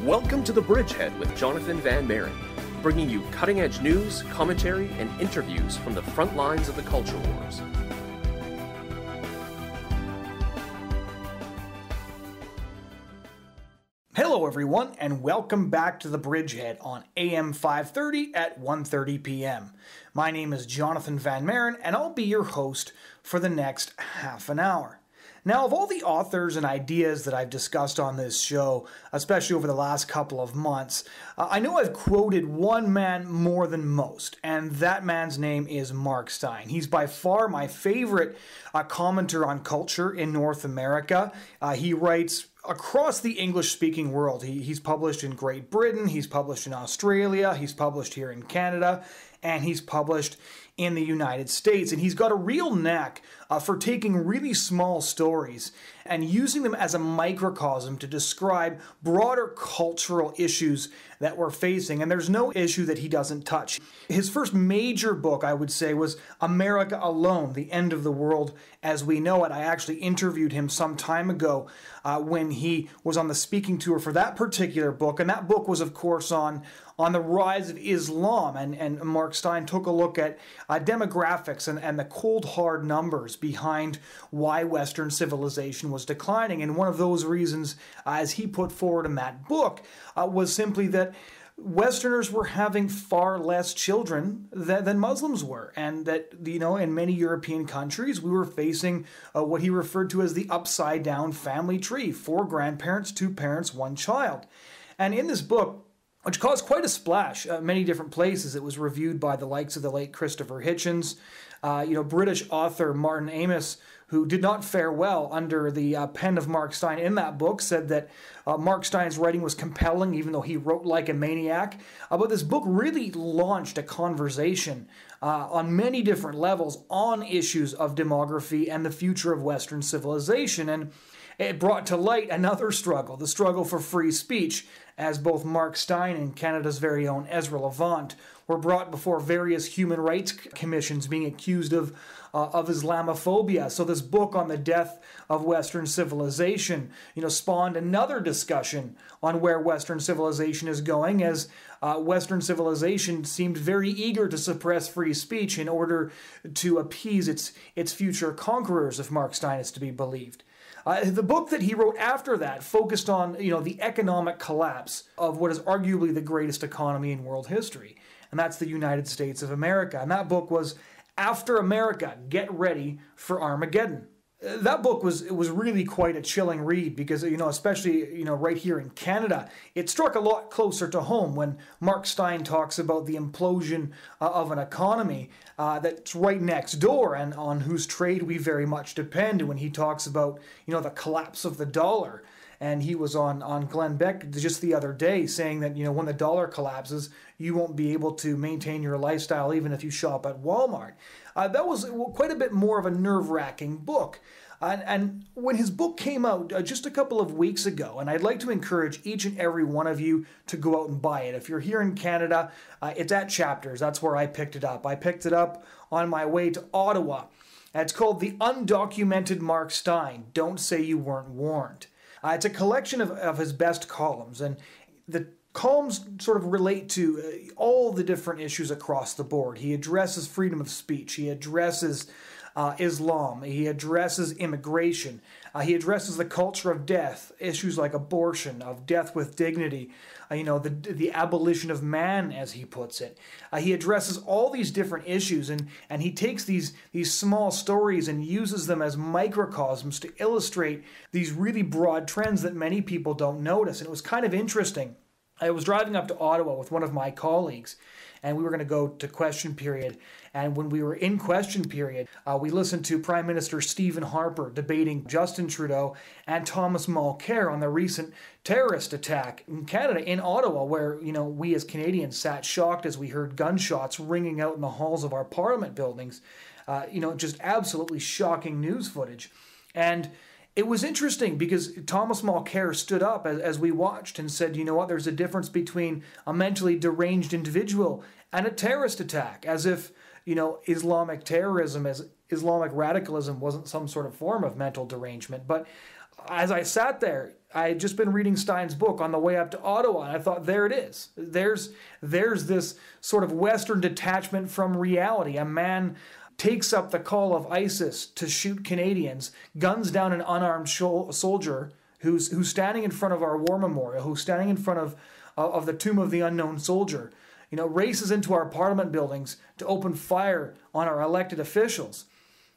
Welcome to the Bridgehead with Jonathon Van Maren, bringing you cutting-edge news, commentary, and interviews from the front lines of the culture wars. Hello everyone, and welcome back to the Bridgehead on AM 530 at 1:30 p.m. My name is Jonathon Van Maren, and I'll be your host for the next half an hour. Now, of all the authors and ideas that I've discussed on this show, especially over the last couple of months, I know I've quoted one man more than most, and that man's name is Mark Steyn. He's by far my favorite commentator on culture in North America. He writes across the English-speaking world. He's published in Great Britain, he's published in Australia, he's published here in Canada, and he's published in the United States. And he's got a real knack for taking really small stories and using them as a microcosm to describe broader cultural issues that we're facing. And there's no issue that he doesn't touch. His first major book, I would say, was America Alone, The End of the World as We Know It. I actually interviewed him some time ago when he was on the speaking tour for that particular book. And that book was, of course, on the rise of Islam. And Mark Steyn took a look at demographics and the cold, hard numbers behind why Western civilization was declining. And one of those reasons, as he put forward in that book, was simply that Westerners were having far less children than Muslims were, and that, in many European countries, we were facing what he referred to as the upside-down family tree: 4 grandparents, 2 parents, 1 child. And in this book, which caused quite a splash many different places, it was reviewed by the likes of the late Christopher Hitchens, British author Martin Amis, who did not fare well under the pen of Mark Steyn in that book, said that Mark Steyn's writing was compelling, even though he wrote like a maniac. But this book really launched a conversation on many different levels on issues of demography and the future of Western civilization. And it brought to light another struggle, the struggle for free speech, as both Mark Steyn and Canada's very own Ezra Levant were brought before various human rights commissions being accused of Islamophobia. So this book on the death of Western civilization, spawned another discussion on where Western civilization is going, as Western civilization seemed very eager to suppress free speech in order to appease its future conquerors, if Mark Steyn is to be believed. The book that he wrote after that focused on, the economic collapse of what is arguably the greatest economy in world history, and that's the United States of America. And that book was After America, Get Ready for Armageddon. That book was really quite a chilling read because, especially, right here in Canada, it struck a lot closer to home when Mark Steyn talks about the implosion of an economy that's right next door and on whose trade we very much depend. When he talks about, the collapse of the dollar. And he was on Glenn Beck just the other day saying that, when the dollar collapses, you won't be able to maintain your lifestyle even if you shop at Walmart. That was quite a bit more of a nerve-wracking book. And when his book came out just a couple of weeks ago, and I'd like to encourage each and every one of you to go out and buy it. If you're here in Canada, it's at Chapters. That's where I picked it up. I picked it up on my way to Ottawa. It's called The Undocumented Mark Steyn, Don't Say You Weren't Warned. It's a collection of his best columns, and the columns sort of relate to all the different issues across the board. He addresses freedom of speech. He addresses Islam. He addresses immigration. He addresses the culture of death, issues like abortion, of death with dignity, the abolition of man, as he puts it. He addresses all these different issues, and he takes these small stories and uses them as microcosms to illustrate these really broad trends that many people don't notice. And it was kind of interesting. I was driving up to Ottawa with one of my colleagues, and we were going to go to question period. And when we were in question period, we listened to Prime Minister Stephen Harper debating Justin Trudeau and Thomas Mulcair on the recent terrorist attack in Canada, in Ottawa, where, we as Canadians sat shocked as we heard gunshots ringing out in the halls of our Parliament buildings. Just absolutely shocking news footage. And it was interesting because Thomas Mulcair stood up as we watched and said, there's a difference between a mentally deranged individual and a terrorist attack, as if, Islamic terrorism Islamic radicalism wasn't some sort of form of mental derangement. But as I sat there, I had just been reading Steyn's book on the way up to Ottawa, and I thought, there it is. There's this sort of Western detachment from reality. A man takes up the call of ISIS to shoot Canadians, guns down an unarmed soldier who's standing in front of our war memorial, who's standing in front of the tomb of the unknown soldier, races into our parliament buildings to open fire on our elected officials.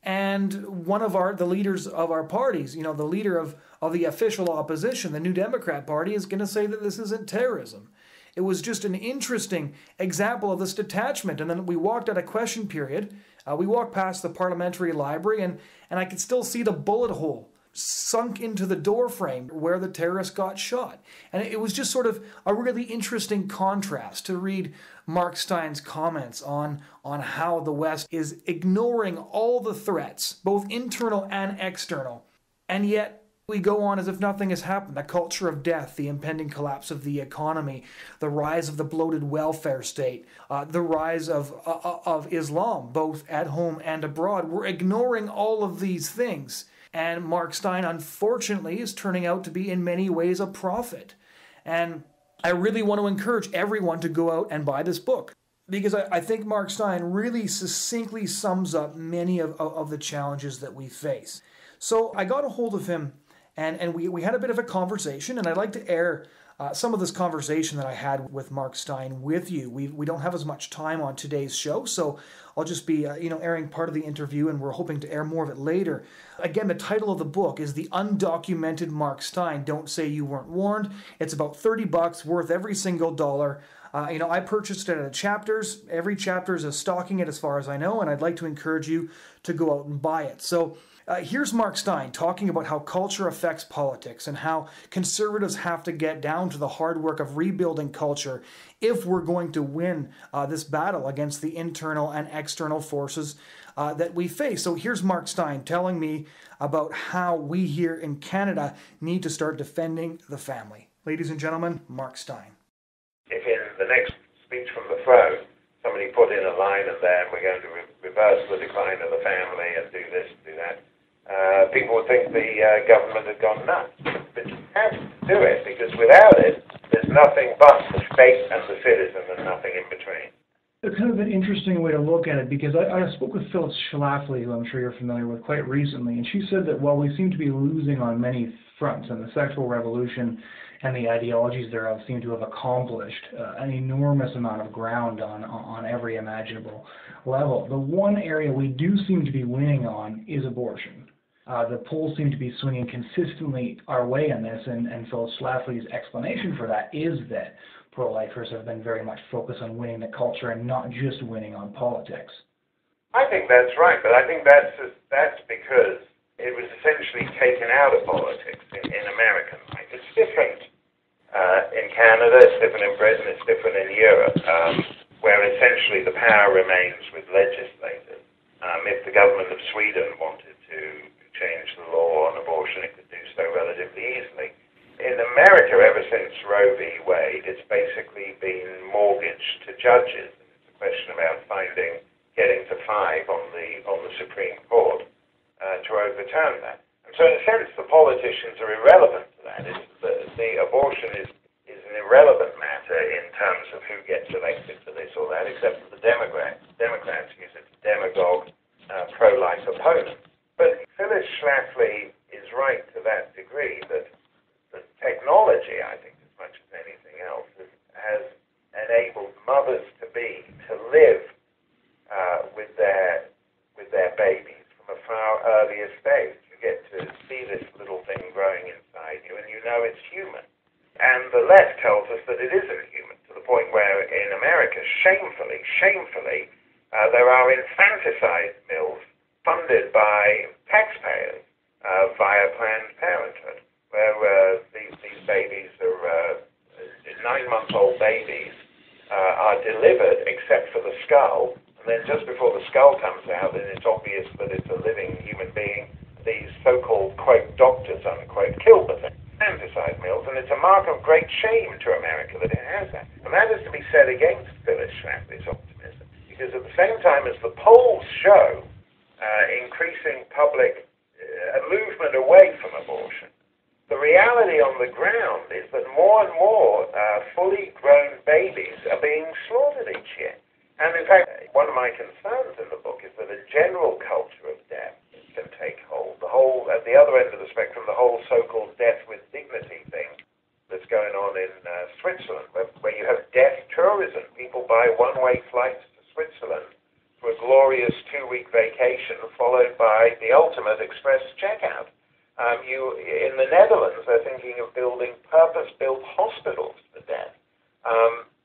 And one of the leaders of our parties, the leader of the official opposition, the New Democrat Party, is going to say that this isn't terrorism. It was just an interesting example of this detachment. And then we walked at a question period. We walked past the parliamentary library, and I could still see the bullet hole sunk into the door frame where the terrorist got shot. And it was just sort of a really interesting contrast to read Mark Steyn's comments on how the West is ignoring all the threats, both internal and external. And yet we go on as if nothing has happened. The culture of death, the impending collapse of the economy, the rise of the bloated welfare state, the rise of Islam, both at home and abroad. We're ignoring all of these things. And Mark Steyn, unfortunately, is turning out to be in many ways a prophet. And I really want to encourage everyone to go out and buy this book, because I think Mark Steyn really succinctly sums up many of the challenges that we face. So I got a hold of him, and we had a bit of a conversation, and I'd like to air some of this conversation that I had with Mark Steyn with you. We don't have as much time on today's show, so I'll just be airing part of the interview, and we're hoping to air more of it later. Again, the title of the book is The Undocumented Mark Steyn, Don't Say You Weren't Warned. It's about $30, worth every single dollar. I purchased it at Chapters. Every Chapters is stocking it as far as I know, and I'd like to encourage you to go out and buy it. So here's Mark Steyn talking about how culture affects politics and how conservatives have to get down to the hard work of rebuilding culture if we're going to win this battle against the internal and external forces that we face. So here's Mark Steyn telling me about how we here in Canada need to start defending the family. Ladies and gentlemen, Mark Steyn. If in the next speech from the throne, somebody put in a line of there, we're going to reverse the decline of the family and do this, do that, people would think the government had gone nuts. But you have to do it, because without it, there's nothing but the state and the citizen and nothing in between. It's kind of an interesting way to look at it, because I spoke with Phyllis Schlafly, who I'm sure you're familiar with, quite recently, and she said that while we seem to be losing on many fronts, and the sexual revolution and the ideologies thereof seem to have accomplished an enormous amount of ground on every imaginable level, the one area we do seem to be winning on is abortion. The polls seem to be swinging consistently our way on this, and Phyllis Schlafly's explanation for that is that pro-lifers have been very much focused on winning the culture and not just winning on politics. I think that's right, but I think that's because it was essentially taken out of politics in American life. It's different in Canada, it's different in Britain, it's different in Europe, where essentially the power remains with legislators. If the government of Sweden wanted to change the law on abortion, it could do so relatively easily. In America, ever since Roe v. Wade, it's basically been mortgaged to judges. It's a question about getting to 5 on the Supreme Court to overturn that. And so in a sense, the politicians are irrelevant to that. The abortion is an irrelevant matter in terms of who gets elected to this or that, except for the Democrats. Democrats use it to demagogue pro-life opponents. But Phyllis Schlafly is right to that degree that the technology, I think, as much as anything else, has enabled mothers to live with their babies from a far earlier stage. You get to see this little thing growing inside you, and you know it's human. And the left tells us that it isn't human, to the point where in America, shamefully, there are infanticide mills funded by taxpayers via Planned Parenthood, where these babies are 9-month-old babies are delivered except for the skull, and then just before the skull comes out, and it's obvious that it's a living human being, these so-called, quote, doctors, unquote, kill the thing. Infanticide mills, and it's a mark of great shame to America that it has that. And that is to be said against Phyllis Schlafly's optimism, because at the same time as the polls show increasing public movement away from abortion. The reality on the ground is that more and more fully grown babies are being slaughtered each year. And in fact, one of my concerns in the book is that a general culture of death can take hold. At the other end of the spectrum, the whole so-called death with dignity thing that's going on in Switzerland, where you have death tourism. People buy one-way flights to Switzerland for a glorious 2-week vacation, followed by the ultimate express checkout. In the Netherlands, they're thinking of building purpose-built hospitals for death.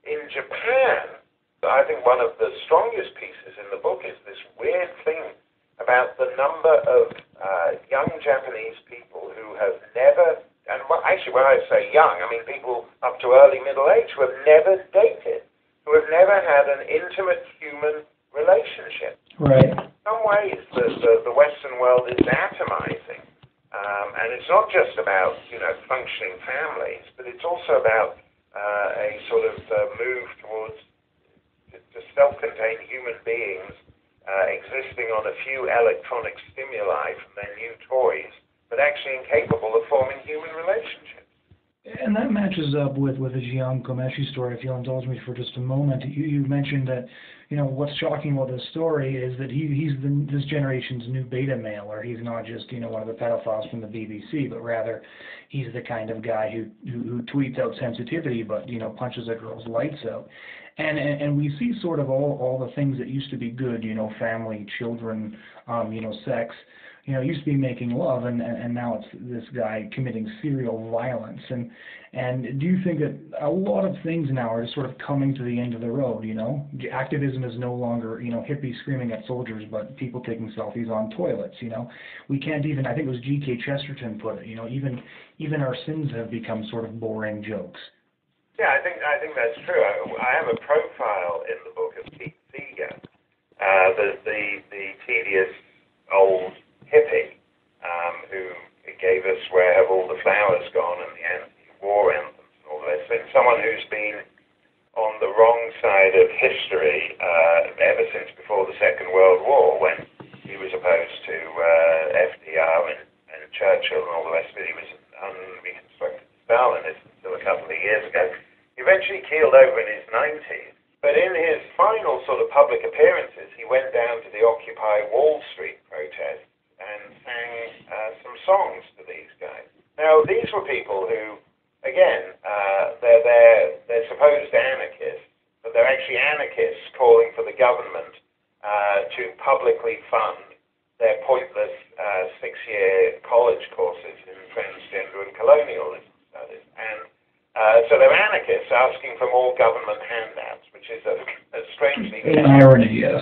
In Japan, I think one of the strongest pieces in the book is this weird thing about the number of young Japanese people who have never, and actually when I say young, I mean people up to early middle age who have never dated, who have never had an intimate human relationship. Right. In some ways, the Western world is atomizing. And it's not just about, functioning families, but it's also about a sort of move towards to self-contained human beings existing on a few electronic stimuli from their new toys, but actually incapable of forming human relationships. And that matches up with the Jian Ghomeshi story, if you'll indulge me for just a moment. You mentioned that, what's shocking about this story is that he's this generation's new beta male, or he's not just, one of the pedophiles from the BBC, but rather he's the kind of guy who tweets out sensitivity, but, punches a girl's lights out. And we see sort of all the things that used to be good, family, children, sex, it used to be making love, and now it's this guy committing serial violence. And do you think that a lot of things now are just sort of coming to the end of the road, Activism is no longer, hippies screaming at soldiers, but people taking selfies on toilets, We can't even, I think it was G.K. Chesterton put it, even our sins have become sort of boring jokes. Yeah, I think that's true. I have a profile in the book of Pete Seeger, the tedious old hippie who gave us Where Have All the Flowers Gone and the anti-war anthems and all this. And someone who's been on the wrong side of history ever since before the Second World War, when he was opposed to FDR and Churchill and all the rest of it. He was an unreconstructed Stalinist until a couple of years ago. He eventually keeled over in his 90s, but in his final sort of public appearances, he went down to the Occupy Wall Street protest and sang some songs to these guys. Now, these were people who, again, they're supposed anarchists, but they're actually anarchists calling for the government to publicly fund their pointless 6-year college courses in transgender and colonialism studies. And so they're anarchists asking for more government handouts, which is a strangely... An irony, yes.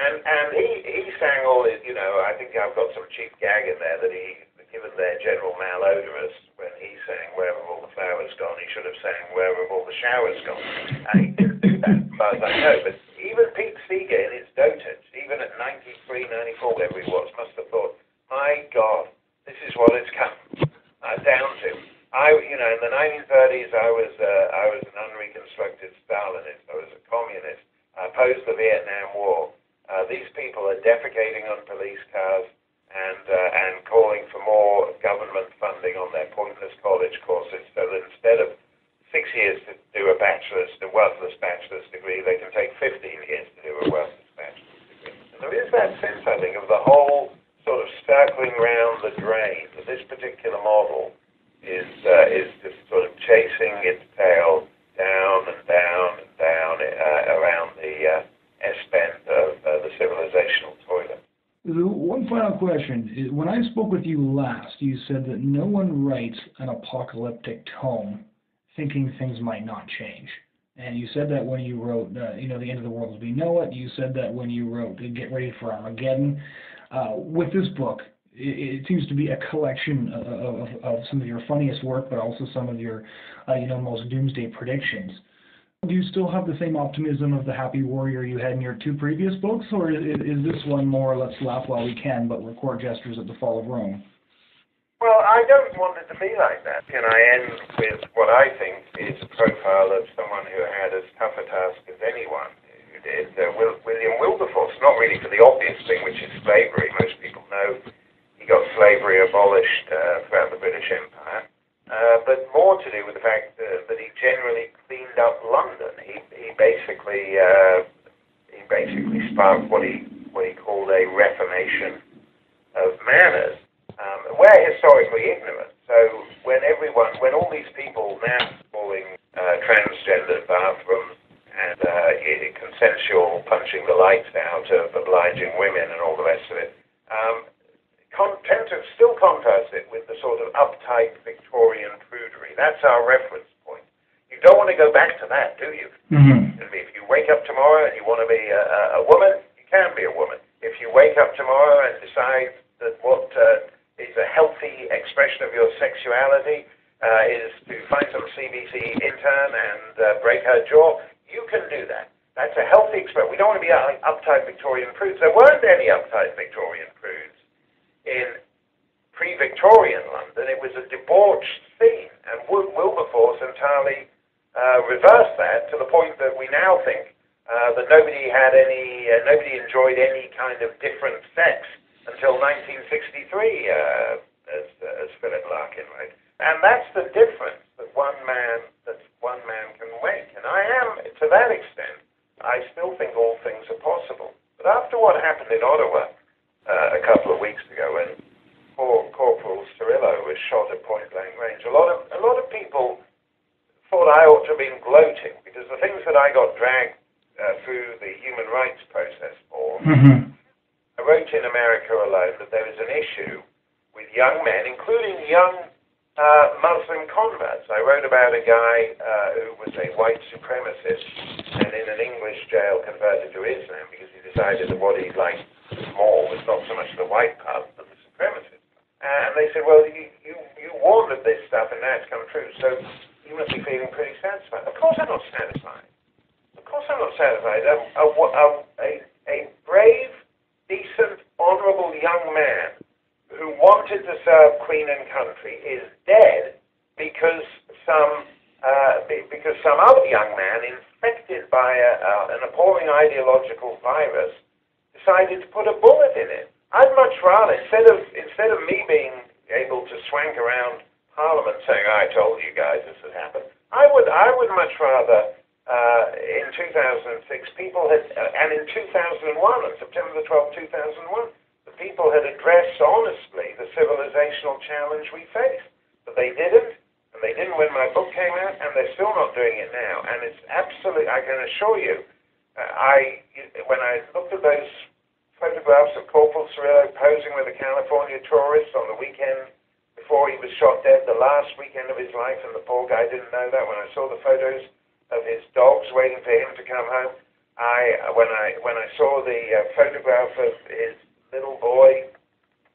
And he sang all his, I think I've got some cheap gag in there that he, given their general malodorous, when he sang Where Have All the Flowers Gone, he should have sang Where Have All the Showers Gone. And he didn't do that, as far as I know. But even Pete Seeger in his dotage, even at 93, 94, whatever he was, must have thought, my God, this is what it's come down to. In the 1930s, I was an unreconstructed Stalinist. I was a communist. I opposed the Vietnam War. These people are defecating on police cars and calling for more government funding on their pointless college courses, so that instead of 6 years to do a worthless bachelor's degree, they can take 15 years to do a worthless bachelor's degree. And there is that sense, I think, of the whole sort of circling round the drain. That this particular model is just sort of chasing its tail down and down and down around the S-bend of the civilizational toilet. One final question. When I spoke with you last, you said that no one writes an apocalyptic tome thinking things might not change. And you said that when you wrote, the end of the world as we know it. You said that when you wrote Get Ready for Armageddon. With this book, it seems to be a collection of some of your funniest work, but also some of your, most doomsday predictions. Do you still have the same optimism of the happy warrior you had in your two previous books, or is this one more let's laugh while we can, but record gestures at the fall of Rome? Well, I don't want it to be like that. And I end with what I think is a profile of someone who had as tough a task as anyone, who did, William Wilberforce, not really for the obvious thing, which is slavery. Most people know he got slavery abolished throughout the British Empire, but more to do with the fact that he generally cleaned up London. He basically sparked what he called a reformation of manners. We're historically ignorant, so when all these people now calling transgender bathrooms and consensual punching the lights out of obliging women and all the rest of it, tend to still contrast it with the sort of uptight Victorian prudery. That's our reference point. You don't want to go back to that, do you? Mm-hmm. If you wake up tomorrow and you want to be a woman, you can be a woman. If you wake up tomorrow and decide that what is a healthy expression of your sexuality is to find some CBC intern and break her jaw, you can do that. That's a healthy expression. We don't want to be uptight Victorian prudes. There weren't any uptight Victorian prudes in pre-Victorian London. It was a debauched scene, and Wilberforce entirely reversed that to the point that we now think that nobody enjoyed any kind of different sex until 1963, as Philip Larkin wrote. And that's the difference that one man can make. And I am, to that extent, I still think all things are possible. But after what happened in Ottawa a couple of weeks ago, when poor Corporal Cirillo was shot at point-blank range, a lot of people thought I ought to have been gloating, because the things that I got dragged through the human rights process for, I wrote in America Alone that there was an issue with young men, including young Muslim converts. I wrote about a guy who was a white supremacist and in an English jail converted to Islam because he decided that what he liked more was not so much the white part, but the supremacist. And they said, well, you warned of this stuff and now it's come true, so you must be feeling pretty satisfied. Of course I'm not satisfied. Of course I'm not satisfied. A brave, decent, honourable young man who wanted to serve Queen and country is dead because some other young man infected by an appalling ideological virus decided to put a bullet in it. I'd much rather, instead of me being able to swank around Parliament saying, I told you guys this would happen, I would much rather in 2006 people had, and in 2001, on September the 12th, 2001, the people had addressed honestly the civilizational challenge we faced. But they didn't, and they didn't when my book came out, and they're still not doing it now. And it's absolutely, I can assure you, when I looked at those photographs of Corporal Cirillo posing with a California tourist on the weekend before he was shot dead, the last weekend of his life, and the poor guy didn't know that, when I saw the photos of his dogs waiting for him to come home, when I saw the photograph of his little boy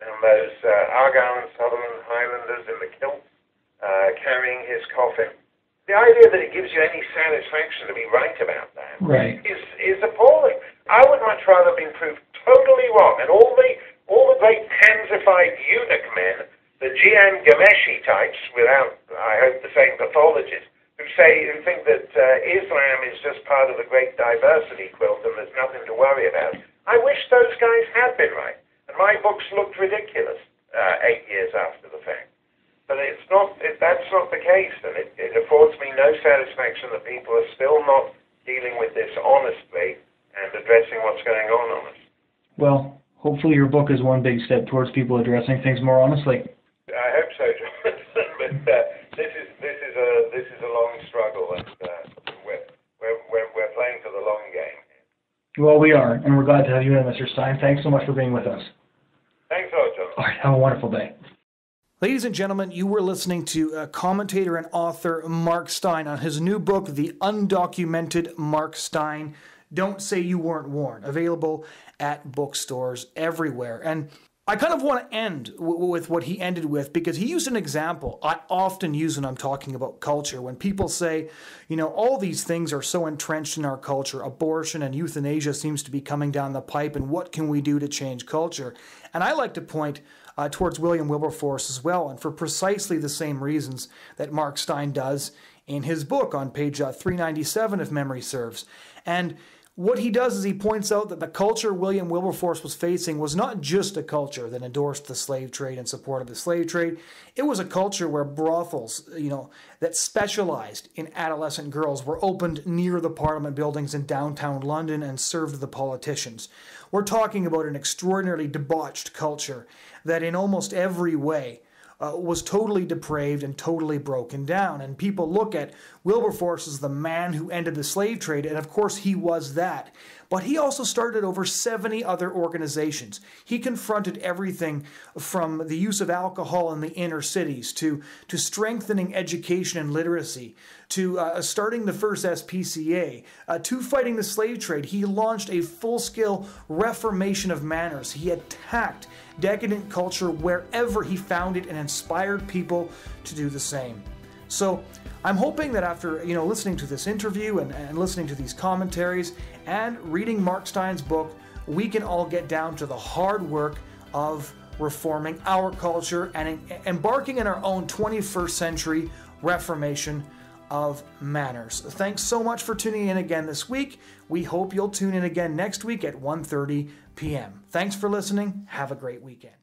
and those Argyll and Sutherland Highlanders in the kilts carrying his coffin, the idea that it gives you any satisfaction to be right about that is appalling. I would much rather have been proved totally wrong, and all the great pansified eunuch men, the Gian Gameshi types, without, I hope, the same pathologies, who think that Islam is just part of the great diversity quilt and there's nothing to worry about. I wish those guys had been right, and my books looked ridiculous 8 years after the fact. But that's not the case, and it affords me no satisfaction that people are still not dealing with this honestly and addressing what's going on us. Well, hopefully your book is one big step towards people addressing things more honestly. I hope so, Jonathan, but this is a long struggle, and we're playing for the long game. Well, we are, and we're glad to have you in, Mr. Steyn. Thanks so much for being with us. Thanks a lot, Jonathan. All right, have a wonderful day. Ladies and gentlemen, you were listening to commentator and author Mark Steyn on his new book, The Undocumented Mark Steyn, Don't Say You Weren't Warned, available at bookstores everywhere. And I kind of want to end with what he ended with, because he used an example I often use when I'm talking about culture. When people say, all these things are so entrenched in our culture, abortion and euthanasia seems to be coming down the pipe, and what can we do to change culture? And I like to point towards William Wilberforce as well, and for precisely the same reasons that Mark Steyn does in his book on page 397, if memory serves. And What he does is he points out that the culture William Wilberforce was facing was not just a culture that endorsed the slave trade and supported the slave trade. It was a culture where brothels, that specialized in adolescent girls were opened near the Parliament buildings in downtown London and served the politicians. We're talking about an extraordinarily debauched culture that in almost every way was totally depraved and totally broken down. And people look at Wilberforce as the man who ended the slave trade, and of course he was that. But he also started over 70 other organizations. He confronted everything from the use of alcohol in the inner cities to strengthening education and literacy, to starting the first SPCA, to fighting the slave trade. He launched a full-scale reformation of manners. He attacked decadent culture wherever he found it and inspired people to do the same. So I'm hoping that after listening to this interview and listening to these commentaries and reading Mark Steyn's book, we can all get down to the hard work of reforming our culture and embarking in our own 21st century reformation of manners. Thanks so much for tuning in again this week. We hope you'll tune in again next week at 1:30 p.m. Thanks for listening. Have a great weekend.